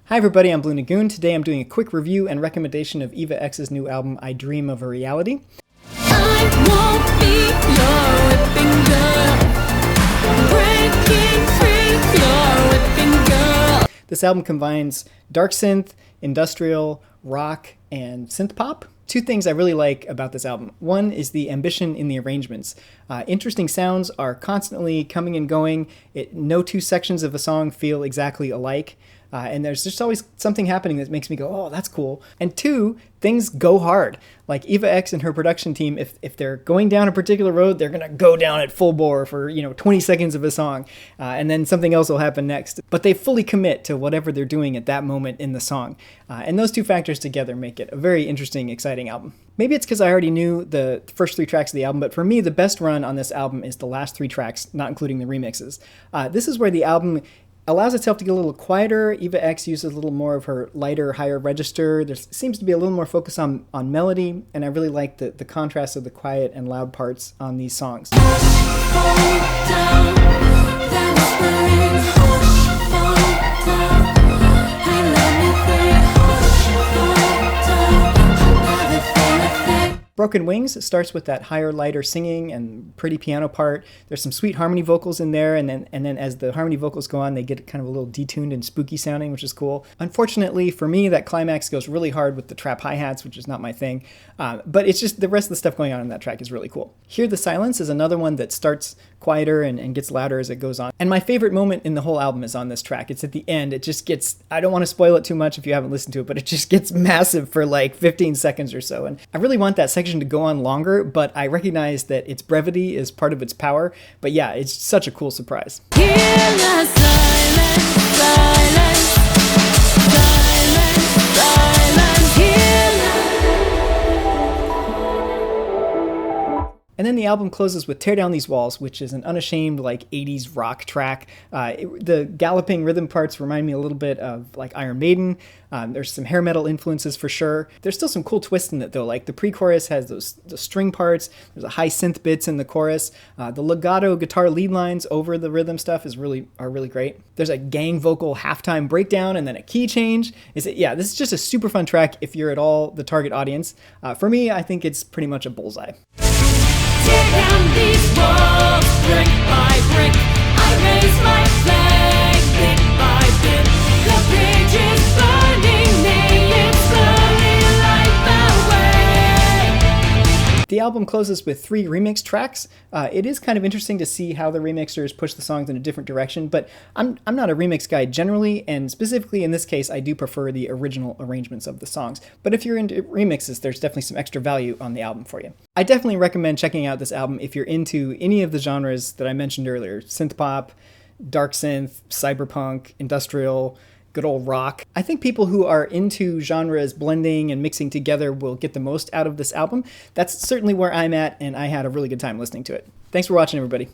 Hi everybody, I'm Blue Nagoon. Today I'm doing a quick review and recommendation of Eva X's new album, I Dream of a Reality. I won't be your whipping girl, breaking free, your whipping girl. This album combines Darksynth, industrial, rock, and synthpop. Two things I really like about this album. One is the ambition in the arrangements. Interesting sounds are constantly coming and going. No two sections of a song feel exactly alike. And there's just always something happening that makes me go, oh, that's cool. And two, things go hard. Like Eva X and her production team, if they're going down a particular road, they're going to go down at full bore for 20 seconds of a song. And then something else will happen next. But they fully commit to whatever they're doing at that moment in the song. And those two factors together make it a very interesting, exciting album. Maybe it's because I already knew the first three tracks of the album, but for me, the best run on this album is the last three tracks, not including the remixes. This is where the album allows itself to get a little quieter. Eva X uses a little more of her lighter, higher register. There seems to be a little more focus on melody, and I really like the contrast of the quiet and loud parts on these songs. Broken Wings starts with that higher, lighter singing and pretty piano part. There's some sweet harmony vocals in there, and then as the harmony vocals go on, they get kind of a little detuned and spooky sounding, which is cool. Unfortunately for me, that climax goes really hard with the trap hi-hats, which is not my thing. But it's just the rest of the stuff going on in that track is really cool. Hear the Silence is another one that starts quieter and gets louder as it goes on. And my favorite moment in the whole album is on this track. It's at the end. It just gets, I don't want to spoil it too much if you haven't listened to it, but it just gets massive for like 15 seconds or so. And I really want that section to go on longer, but I recognize that its brevity is part of its power. But yeah, it's such a cool surprise. Hear the silence, silence, silence, silence, hear the... And then the album closes with Tear Down These Walls, which is an unashamed like 80s rock track. The galloping rhythm parts remind me a little bit of like Iron Maiden. There's some hair metal influences for sure. There's still some cool twists in it though, like the pre-chorus has the string parts, there's a high synth bits in the chorus. The legato guitar lead lines over the rhythm stuff are really great. There's a gang vocal halftime breakdown and then a key change. This is just a super fun track if you're at all the target audience. For me, I think it's pretty much a bullseye. Tear down these walls, brick by brick. I raise my flag, bit by bit. The bridge is burning, nay, it's slowly light the way. The album closes with 3 remix tracks. It is kind of interesting to see how the remixers push the songs in a different direction, but I'm not a remix guy generally, and specifically in this case, I do prefer the original arrangements of the songs. But if you're into remixes, there's definitely some extra value on the album for you. I definitely recommend checking out this album if you're into any of the genres that I mentioned earlier: synthpop, darksynth, cyberpunk, industrial, good old rock. I think people who are into genres blending and mixing together will get the most out of this album. That's certainly where I'm at, and I had a really good time listening to it. Thanks for watching, everybody.